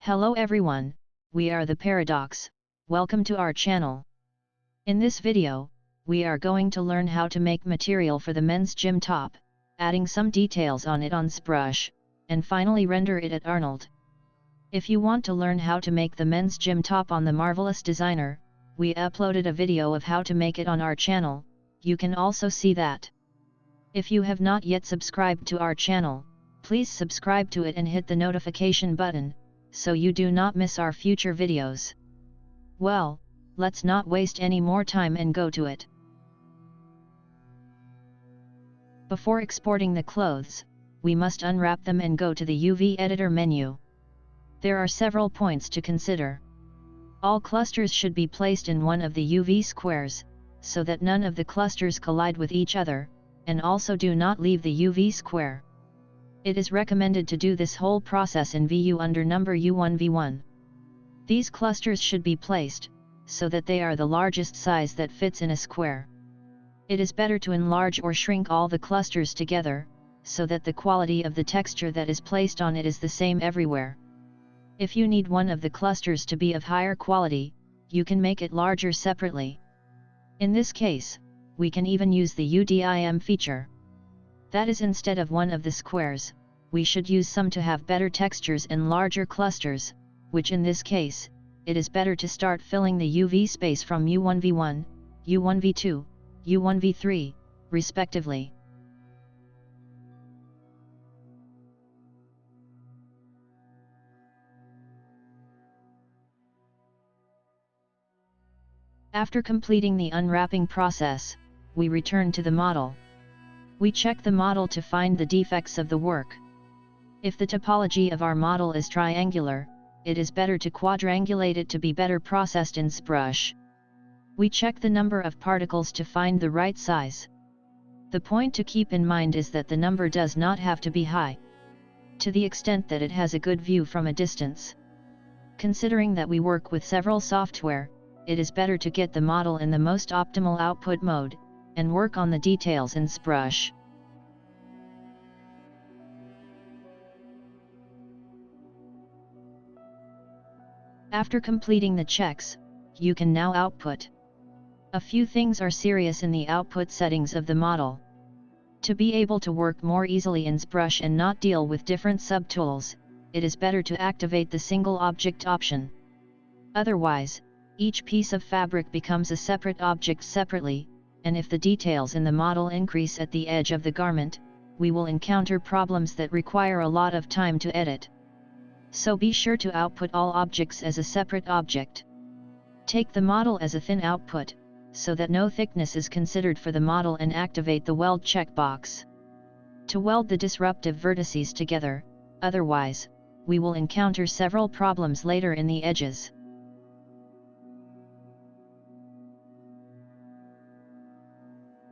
Hello everyone, we are the Paradoox. Welcome to our channel. In this video, we are going to learn how to make material for the men's gym top, adding some details on it on Zbrush, and finally render it at Arnold. If you want to learn how to make the men's gym top on the Marvelous Designer, we uploaded a video of how to make it on our channel, you can also see that. If you have not yet subscribed to our channel, please subscribe to it and hit the notification button, so you do not miss our future videos. Well, let's not waste any more time and go to it. Before exporting the clothes, we must unwrap them and go to the UV editor menu. There are several points to consider. All clusters should be placed in one of the UV squares, so that none of the clusters collide with each other, and also do not leave the UV square. It is recommended to do this whole process in VU under number U1V1. These clusters should be placed, so that they are the largest size that fits in a square. It is better to enlarge or shrink all the clusters together, so that the quality of the texture that is placed on it is the same everywhere. If you need one of the clusters to be of higher quality, you can make it larger separately. In this case, we can even use the UDIM feature. That is, instead of one of the squares, we should use some to have better textures and larger clusters, which in this case, it is better to start filling the UV space from U1V1, U1V2, U1V3, respectively. After completing the unwrapping process, we return to the model. We check the model to find the defects of the work. If the topology of our model is triangular, it is better to quadrangulate it to be better processed in Zbrush. We check the number of particles to find the right size. The point to keep in mind is that the number does not have to be high, to the extent that it has a good view from a distance. Considering that we work with several software, it is better to get the model in the most optimal output mode, and work on the details in Zbrush. After completing the checks, you can now output. A few things are serious in the output settings of the model. To be able to work more easily in Zbrush and not deal with different subtools, it is better to activate the single object option. Otherwise, each piece of fabric becomes a separate object separately, and if the details in the model increase at the edge of the garment, we will encounter problems that require a lot of time to edit. So be sure to output all objects as a separate object. Take the model as a thin output, so that no thickness is considered for the model, and activate the weld checkbox. To weld the disruptive vertices together, otherwise, we will encounter several problems later in the edges.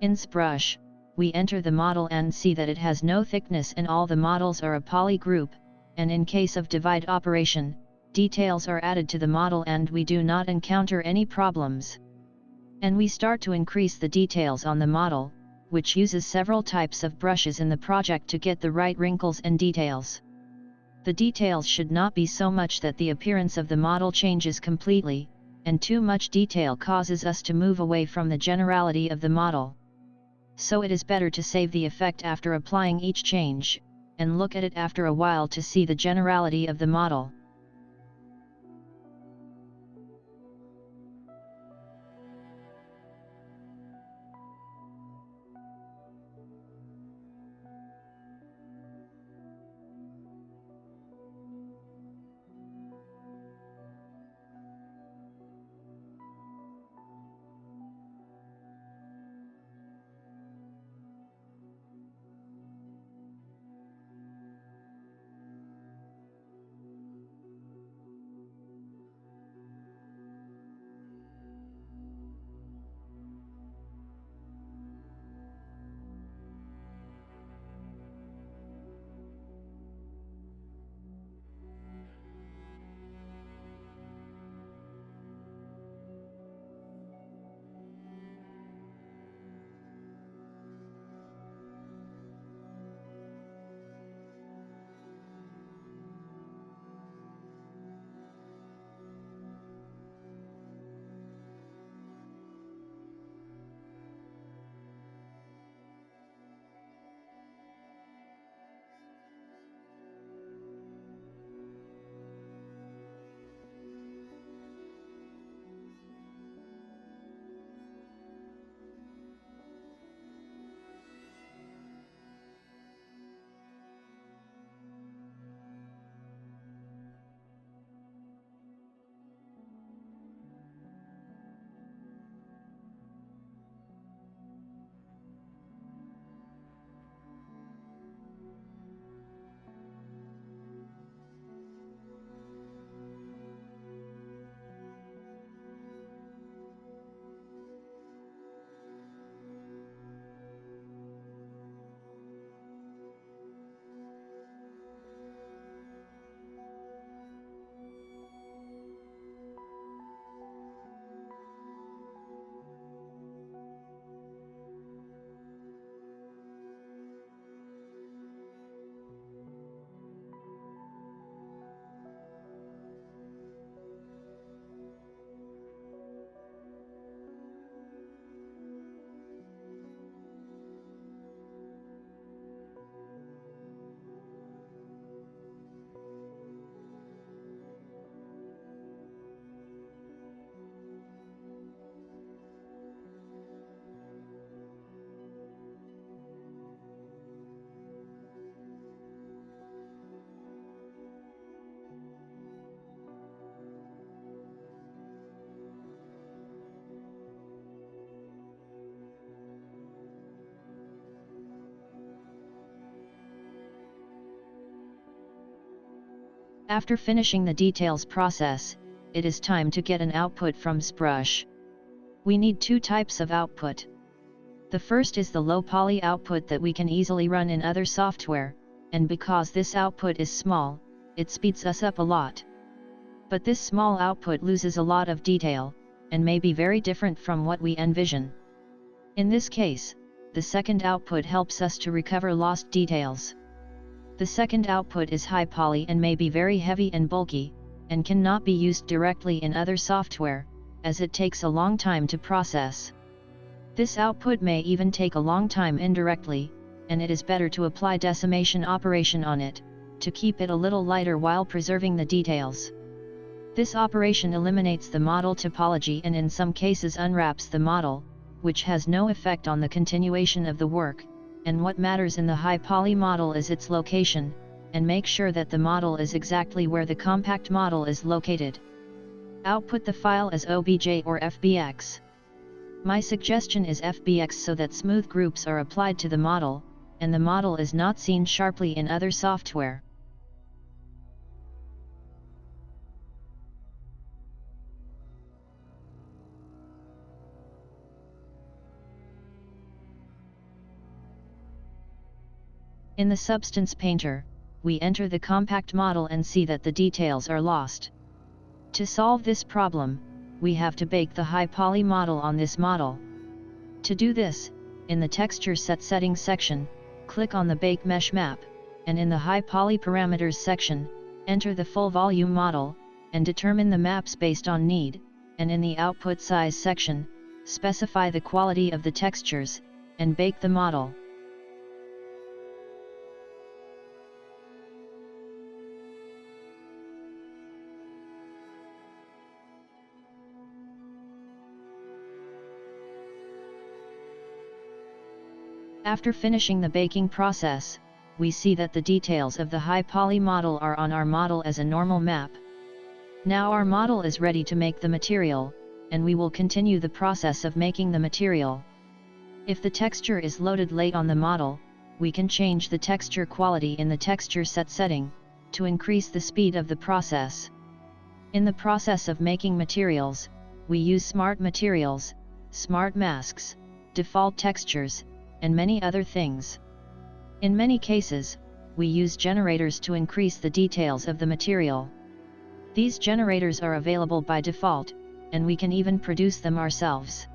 In Zbrush, we enter the model and see that it has no thickness and all the models are a poly group, and in case of divide operation, details are added to the model and we do not encounter any problems. And we start to increase the details on the model, which uses several types of brushes in the project to get the right wrinkles and details. The details should not be so much that the appearance of the model changes completely, and too much detail causes us to move away from the generality of the model. So it is better to save the effect after applying each change, and look at it after a while to see the generality of the model. After finishing the details process, it is time to get an output from Zbrush. We need two types of output. The first is the low poly output that we can easily run in other software, and because this output is small, it speeds us up a lot. But this small output loses a lot of detail, and may be very different from what we envision. In this case, the second output helps us to recover lost details. The second output is high poly and may be very heavy and bulky, and cannot be used directly in other software, as it takes a long time to process. This output may even take a long time indirectly, and it is better to apply decimation operation on it, to keep it a little lighter while preserving the details. This operation eliminates the model topology and in some cases unwraps the model, which has no effect on the continuation of the work, and what matters in the high poly model is its location, and make sure that the model is exactly where the compact model is located. Output the file as OBJ or FBX. My suggestion is FBX so that smooth groups are applied to the model, and the model is not seen sharply in other software. In the Substance Painter, we enter the compact model and see that the details are lost. To solve this problem, we have to bake the high poly model on this model. To do this, in the Texture Set Settings section, click on the Bake Mesh Map, and in the High Poly Parameters section, enter the full volume model, and determine the maps based on need, and in the Output Size section, specify the quality of the textures, and bake the model. After finishing the baking process, we see that the details of the high poly model are on our model as a normal map. Now our model is ready to make the material, and we will continue the process of making the material. If the texture is loaded late on the model, we can change the texture quality in the texture set setting, to increase the speed of the process. In the process of making materials, we use smart materials, smart masks, default textures, and many other things. In many cases, we use generators to increase the details of the material. These generators are available by default, and we can even produce them ourselves.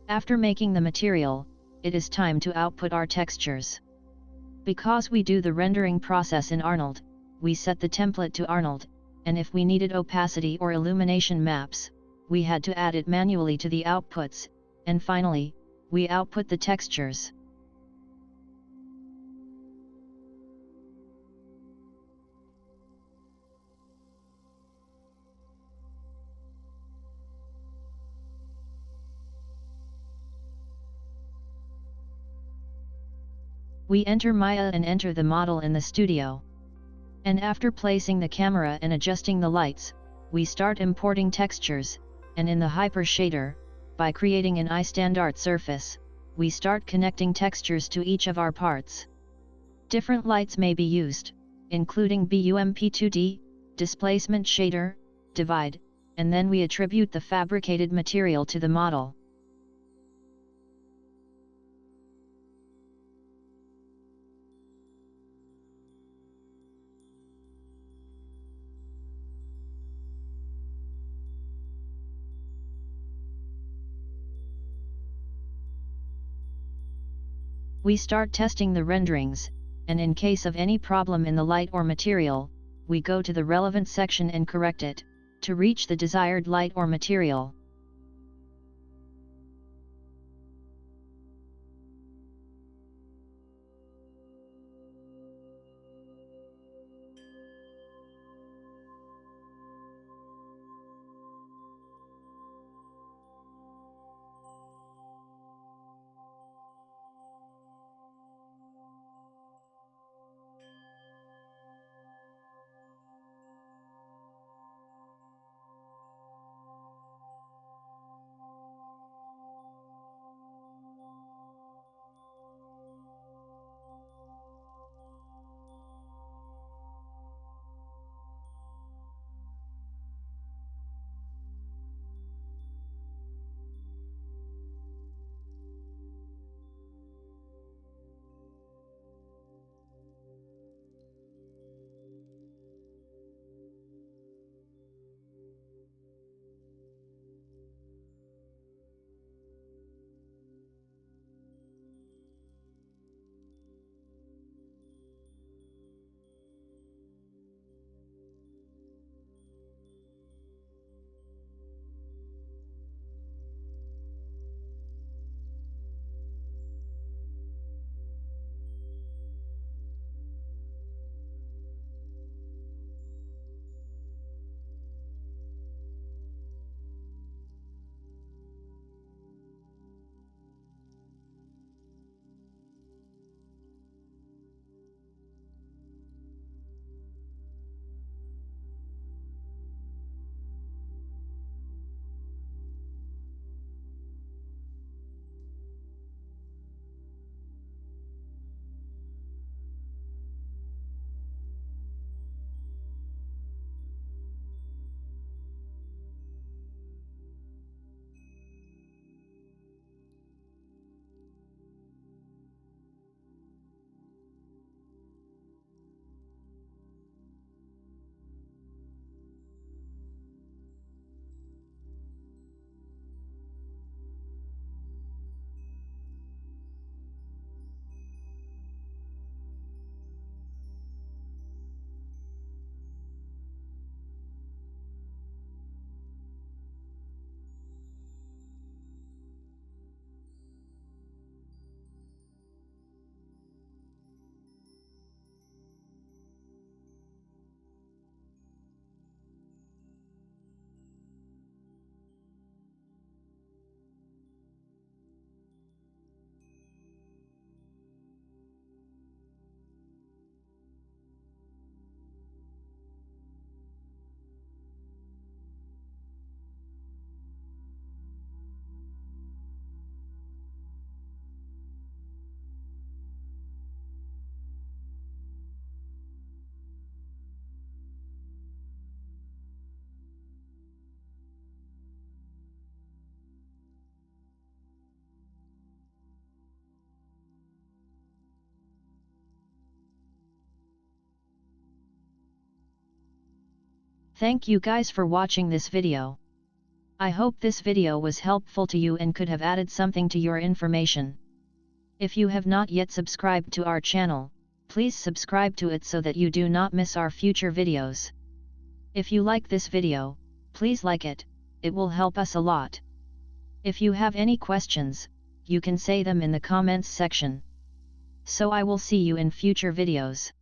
After making the material, it is time to output our textures. Because we do the rendering process in Arnold, we set the template to Arnold, and if we needed opacity or illumination maps, we had to add it manually to the outputs, and finally, we output the textures. We enter Maya and enter the model in the studio. And after placing the camera and adjusting the lights, we start importing textures, and in the Hyper Shader, by creating an iStandard surface, we start connecting textures to each of our parts. Different lights may be used, including BUMP2D, Displacement Shader, Divide, and then we attribute the fabricated material to the model. We start testing the renderings, and in case of any problem in the light or material, we go to the relevant section and correct it, to reach the desired light or material. Thank you guys for watching this video. I hope this video was helpful to you and could have added something to your information. If you have not yet subscribed to our channel, please subscribe to it so that you do not miss our future videos. If you like this video, please like it, it will help us a lot. If you have any questions, you can say them in the comments section. So I will see you in future videos.